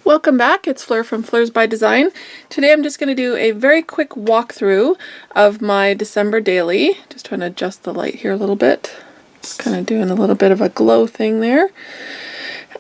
Welcome back, it's Fleur from Fleursbydesign. Today I'm just going to do a very quick walkthrough of my December daily. Just trying to adjust the light here a little bit. Kind of doing a little bit of a glow thing there.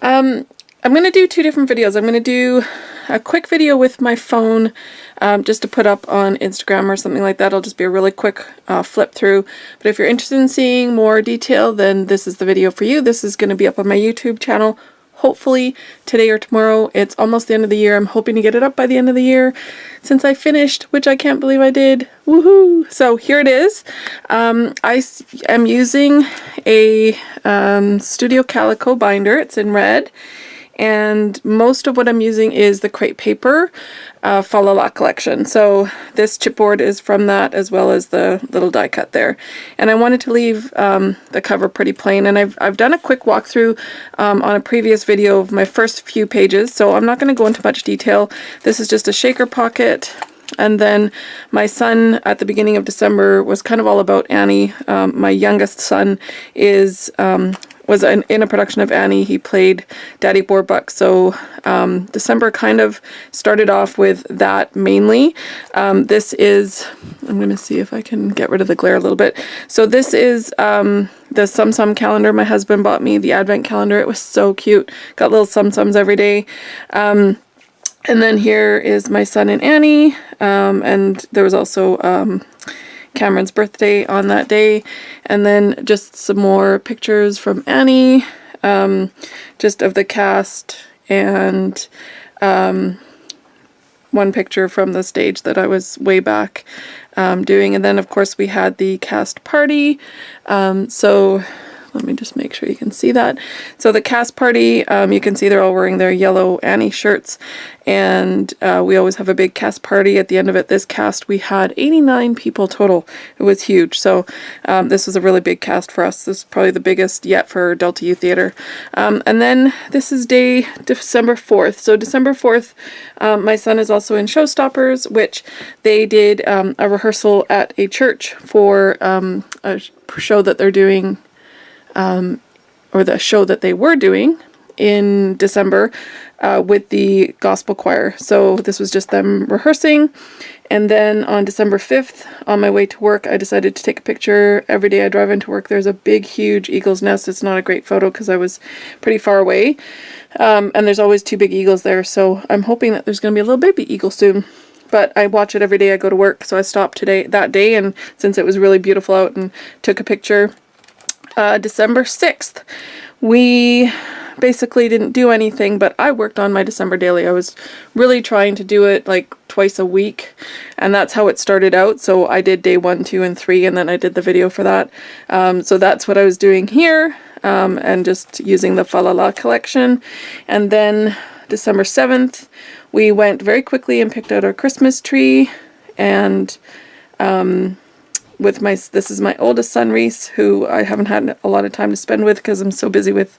I'm going to do two different videos. I'm going to do a quick video with my phone just to put up on Instagram or something like that. It'll just be a really quick flip through. But if you're interested in seeing more detail, then this is the video for you. This is going to be up on my YouTube channel. Hopefully today or tomorrow. It's almost the end of the year. I'm hoping to get it up by the end of the year since I finished, which I can't believe I did. Woohoo! So here it is. I am using a Studio Calico binder. It's in red. And most of what I'm using is the crepe paper Fa La La collection. So this chipboard is from that, as well as the little die cut there. And I wanted to leave the cover pretty plain. And I've done a quick walkthrough on a previous video of my first few pages, so I'm not going to go into much detail. This is just a shaker pocket. And then my son at the beginning of December was kind of all about Annie. My youngest son was in a production of Annie. He played Daddy Borbuck, so December kind of started off with that mainly. This is, I'm going to see if I can get rid of the glare a little bit. So this is the Sum Sum calendar my husband bought me, the advent calendar. It was so cute. Got little Sum Sums every day. And then here is my son and Annie, and there was also Cameron's birthday on that day, and then just some more pictures from Annie, just of the cast, and one picture from the stage that I was way back doing, and then of course we had the cast party. So let me just make sure you can see that. So the cast party, you can see they're all wearing their yellow Annie shirts, and we always have a big cast party at the end of it. This cast, we had 89 people total. It was huge. So this was a really big cast for us. This is probably the biggest yet for Delta U Theatre. And then this is day December 4th. So December 4th, my son is also in Showstoppers, which they did a rehearsal at a church for a show that they're doing, or the show that they were doing in December with the gospel choir. So this was just them rehearsing. And then on December 5th, on my way to work, I decided to take a picture. Every day I drive into work, there's a big, huge eagle's nest. It's not a great photo because I was pretty far away. And there's always two big eagles there. So I'm hoping that there's going to be a little baby eagle soon. But I watch it every day I go to work. So I stopped that day, and since it was really beautiful out, and took a picture. December 6th, we basically didn't do anything, but I worked on my December daily. I was really trying to do it like twice a week, and that's how it started out. So I did day 1, 2, and 3, and then I did the video for that. So that's what I was doing here, and just using the Fa La La collection. And then December 7th, we went very quickly and picked out our Christmas tree, and this is my oldest son, Reese, who I haven't had a lot of time to spend with because I'm so busy with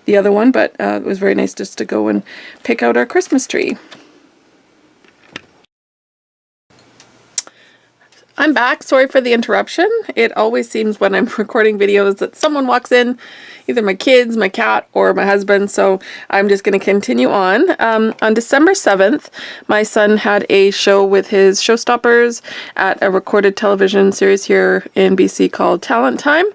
the other one, but it was very nice just to go and pick out our Christmas tree. I'm back. Sorry for the interruption. It always seems when I'm recording videos that someone walks in, either my kids, my cat, or my husband, so I'm just going to continue on. On December 7th, my son had a show with his Showstoppers at a recorded television series here in BC called Talent Time.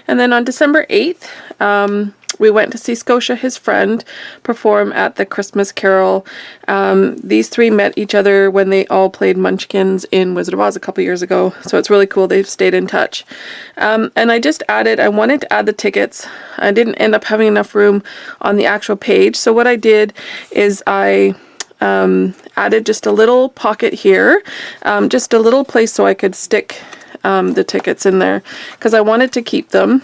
And then on December 8th, we went to see Scotia, his friend, perform at the Christmas Carol. These three met each other when they all played Munchkins in Wizard of Oz a couple years ago, so it's really cool. They've stayed in touch. And I wanted to add the tickets. I didn't end up having enough room on the actual page, so what I did is I added just a little pocket here, just a little place so I could stick the tickets in there, because I wanted to keep them.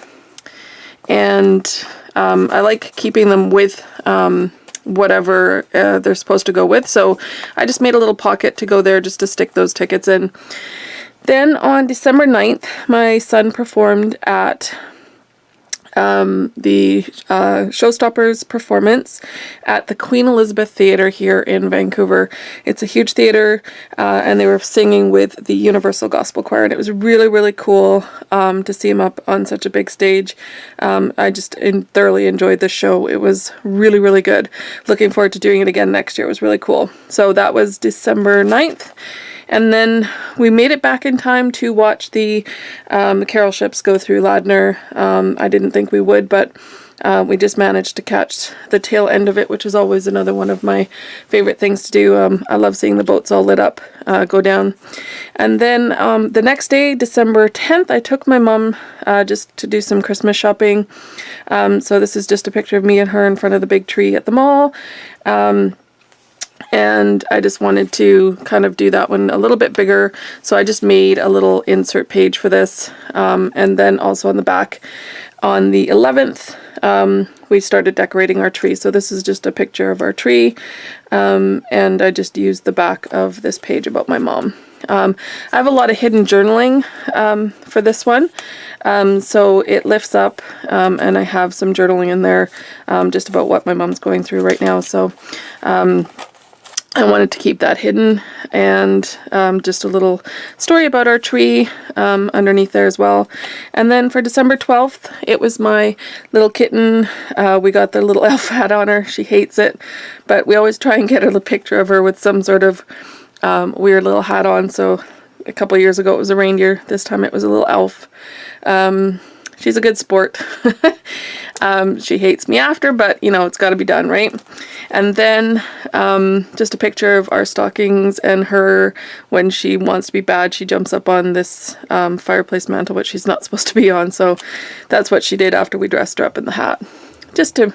And I like keeping them with whatever they're supposed to go with. So I just made a little pocket to go there just to stick those tickets in. Then on December 9th, my son performed at the Showstoppers performance at the Queen Elizabeth Theatre here in Vancouver. It's a huge theatre, and they were singing with the Universal Gospel Choir, and it was really, really cool to see them up on such a big stage. I just thoroughly enjoyed the show. It was really, really good. Looking forward to doing it again next year. It was really cool. So that was December 9th. And then we made it back in time to watch the carol ships go through Ladner. I didn't think we would, but we just managed to catch the tail end of it, which is always another one of my favorite things to do. I love seeing the boats all lit up, go down. And then the next day, December 10th, I took my mom just to do some Christmas shopping. So this is just a picture of me and her in front of the big tree at the mall. And I just wanted to kind of do that one a little bit bigger. So I just made a little insert page for this. And then also on the back, on the 11th, we started decorating our tree. So this is just a picture of our tree. And I just used the back of this page about my mom. I have a lot of hidden journaling for this one. So it lifts up, and I have some journaling in there just about what my mom's going through right now. So I wanted to keep that hidden, and just a little story about our tree underneath there as well. And then for December 12th, it was my little kitten. We got the little elf hat on her. She hates it, but we always try and get a little picture of her with some sort of weird little hat on. So a couple of years ago it was a reindeer. This time it was a little elf. She's a good sport. She hates me after, but you know, it's got to be done, right? And then just a picture of our stockings and her when she wants to be bad. She jumps up on this fireplace mantle, which she's not supposed to be on. So that's what she did after we dressed her up in the hat, just to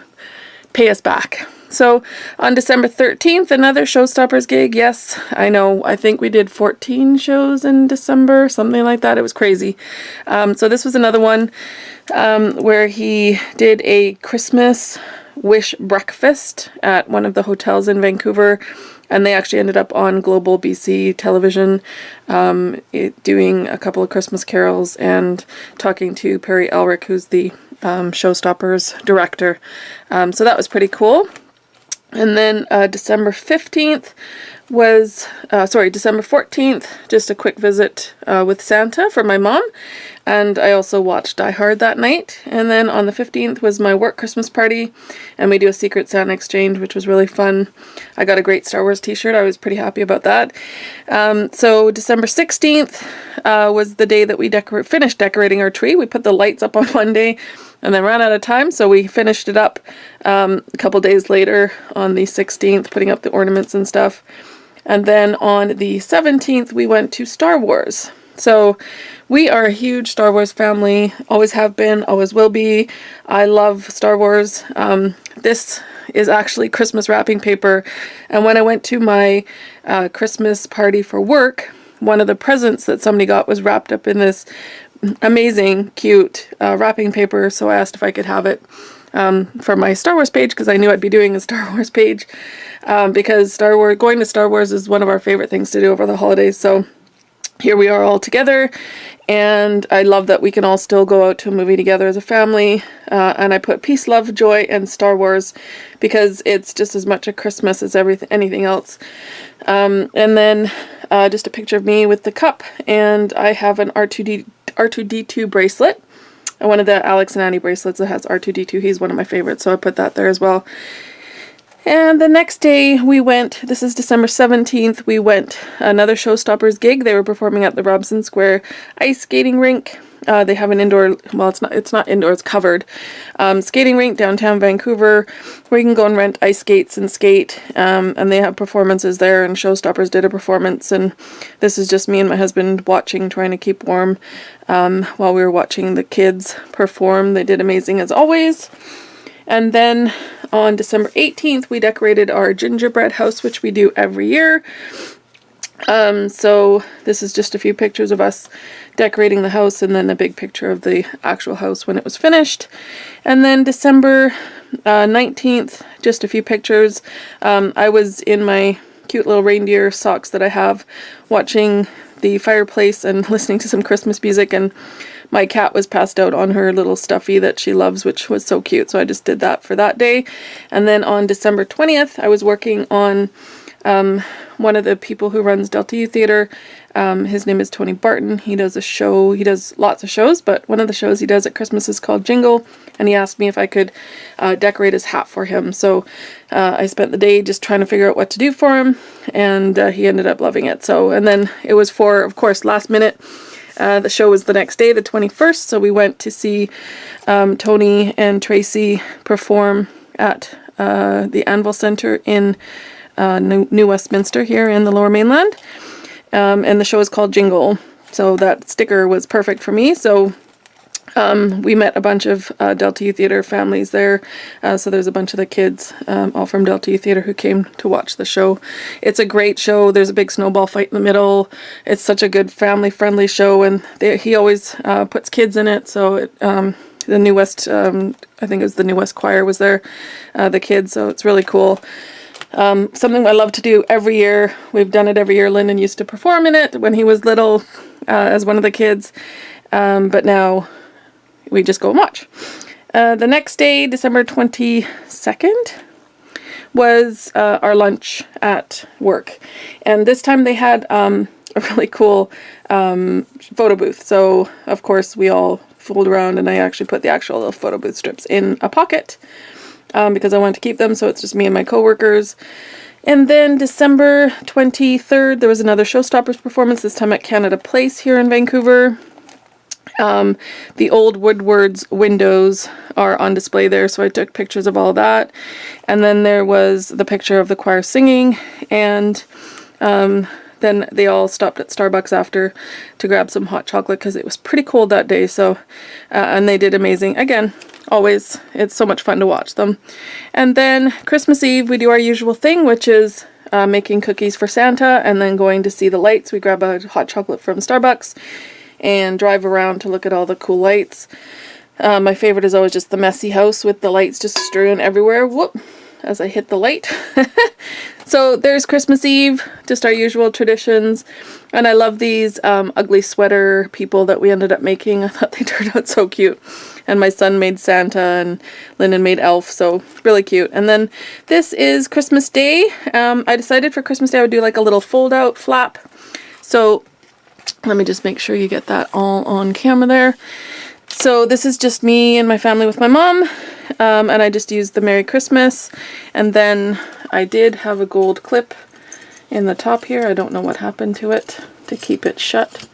pay us back. So on December 13th, another Showstoppers gig. Yes, I know. I think we did 14 shows in December, something like that. It was crazy. So this was another one where he did a Christmas wish breakfast at one of the hotels in Vancouver. And they actually ended up on Global BC television doing a couple of Christmas carols and talking to Perry Elric, who's the Showstoppers director. So that was pretty cool. And then December 14th, just a quick visit with Santa for my mom. And I also watched Die Hard that night. And then on the 15th was my work Christmas party, and we do a Secret Santa exchange, which was really fun. I got a great Star Wars t-shirt. I was pretty happy about that. So December 16th was the day that we finished decorating our tree. We put the lights up on one day and then ran out of time, so we finished it up a couple days later on the 16th, putting up the ornaments and stuff. And then on the 17th, we went to Star Wars. So we are a huge Star Wars family, always have been, always will be. I love Star Wars. This is actually Christmas wrapping paper. And when I went to my Christmas party for work, one of the presents that somebody got was wrapped up in this amazing, cute wrapping paper. So I asked if I could have it for my Star Wars page, because I knew I'd be doing a Star Wars page, because going to Star Wars is one of our favorite things to do over the holidays. So here we are all together, and I love that we can all still go out to a movie together as a family. And I put peace, love, joy, and Star Wars because it's just as much a Christmas as anything else. And then just a picture of me with the cup, and I have an R2D2 bracelet. And one of the Alex and Annie bracelets that has R2D2. He's one of my favorites, so I put that there as well. And the next day we went, this is December 17th, we went another Showstoppers gig. They were performing at the Robson Square ice skating rink. They have an indoor, well, it's not indoor, it's covered skating rink downtown Vancouver where you can go and rent ice skates and skate. And they have performances there, and Showstoppers did a performance. And this is just me and my husband watching, trying to keep warm while we were watching the kids perform. They did amazing as always. And then on December 18th, we decorated our gingerbread house, which we do every year. So this is just a few pictures of us decorating the house, and then a big picture of the actual house when it was finished. And then December 19th, just a few pictures. I was in my cute little reindeer socks that I have, watching the fireplace and listening to some Christmas music, and my cat was passed out on her little stuffy that she loves, which was so cute. So I just did that for that day. And then on December 20th, I was working on one of the people who runs Delta U Theatre. His name is Tony Barton. He does a show. He does lots of shows, but one of the shows he does at Christmas is called Jingle, and he asked me if I could decorate his hat for him. So I spent the day just trying to figure out what to do for him, and he ended up loving it. So, and then it was for, of course, last minute. The show was the next day, the 21st, so we went to see Tony and Tracy perform at the Anvil Centre in New Westminster here in the Lower Mainland. And the show is called Jingle, so that sticker was perfect for me. So we met a bunch of Delta U Theatre families there. So there's a bunch of the kids, all from Delta U Theatre, who came to watch the show. It's a great show. There's a big snowball fight in the middle. It's such a good family-friendly show, and he always puts kids in it. So the New West, I think it was the New West Choir was there, the kids. So it's really cool. Something I love to do every year. We've done it every year. Lyndon used to perform in it when he was little as one of the kids. But now we just go and watch. The next day, December 22nd, was our lunch at work. And this time they had a really cool photo booth. So, of course, we all fooled around, and I actually put the actual little photo booth strips in a pocket. Because I wanted to keep them, so it's just me and my coworkers. And then December 23rd, there was another Showstoppers performance, this time at Canada Place here in Vancouver. The old Woodward's windows are on display there, so I took pictures of all that. And then there was the picture of the choir singing, and then they all stopped at Starbucks after to grab some hot chocolate because it was pretty cold that day. So, and they did amazing. Again, always, it's so much fun to watch them. And then Christmas Eve, we do our usual thing, which is making cookies for Santa and then going to see the lights. We grab a hot chocolate from Starbucks and drive around to look at all the cool lights. My favorite is always just the messy house with the lights just strewn everywhere. Whoop, as I hit the light. So there's Christmas Eve, just our usual traditions. And I love these ugly sweater people that we ended up making. I thought they turned out so cute. And my son made Santa and Lyndon made Elf, so really cute. And then this is Christmas Day. I decided for Christmas Day I would do like a little fold-out flap. So let me just make sure you get that all on camera there. So this is just me and my family with my mom. And I just used the Merry Christmas. And then I did have a gold clip in the top here. I don't know what happened to it to keep it shut.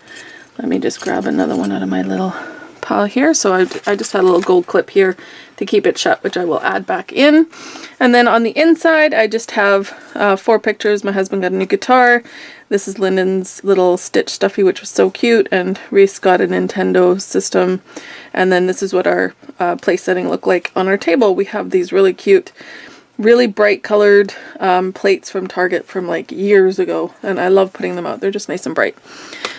Let me just grab another one out of my little pile here. So I just had a little gold clip here to keep it shut, which I will add back in. And then on the inside, I just have 4 pictures. My husband got a new guitar. This is Lyndon's little Stitch stuffy, which was so cute. And Reese got a Nintendo system. And then this is what our place setting looked like on our table. We have these really cute, really bright colored plates from Target from like years ago. And I love putting them out. They're just nice and bright.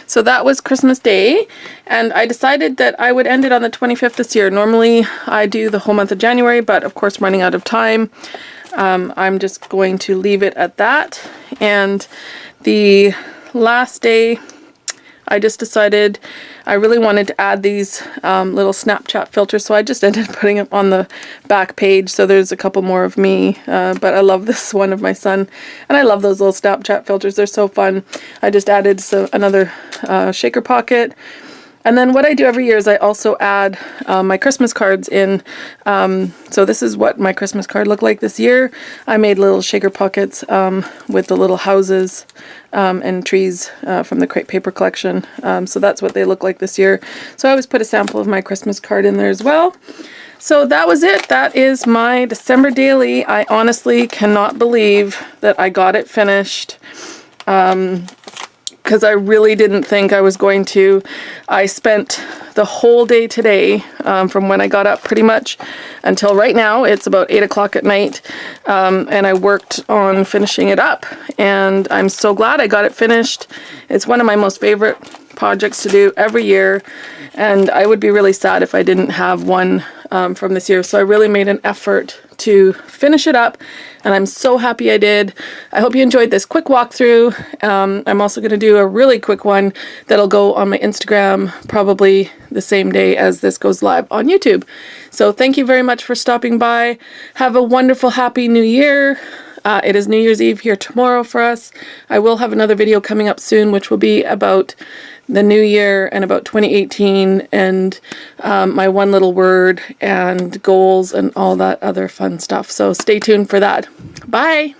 So that was Christmas Day, and I decided that I would end it on the 25th this year. Normally I do the whole month of January, but of course running out of time, I'm just going to leave it at that. And the last day, I just decided I really wanted to add these little Snapchat filters, so I just ended up putting them on the back page. So there's a couple more of me, but I love this one of my son, and I love those little Snapchat filters. They're so fun. I just added another shaker pocket. And then what I do every year is I also add my Christmas cards in. So this is what my Christmas card looked like this year. I made little shaker pockets with the little houses and trees from the crepe paper collection. So that's what they look like this year. So I always put a sample of my Christmas card in there as well. So that was it. That is my December daily. I honestly cannot believe that I got it finished. Because I really didn't think I was going to. I spent the whole day today, from when I got up pretty much until right now. It's about 8 o'clock at night, and I worked on finishing it up, and I'm so glad I got it finished. It's one of my most favorite projects to do every year, and I would be really sad if I didn't have one from this year. So I really made an effort to finish it up, and I'm so happy I did. I hope you enjoyed this quick walkthrough. I'm also going to do a really quick one that'll go on my Instagram probably the same day as this goes live on YouTube. So thank you very much for stopping by. Have a wonderful, happy new year. It is New Year's Eve here tomorrow for us. I will have another video coming up soon, which will be about the new year and about 2018 and my one little word and goals and all that other fun stuff. So stay tuned for that. Bye!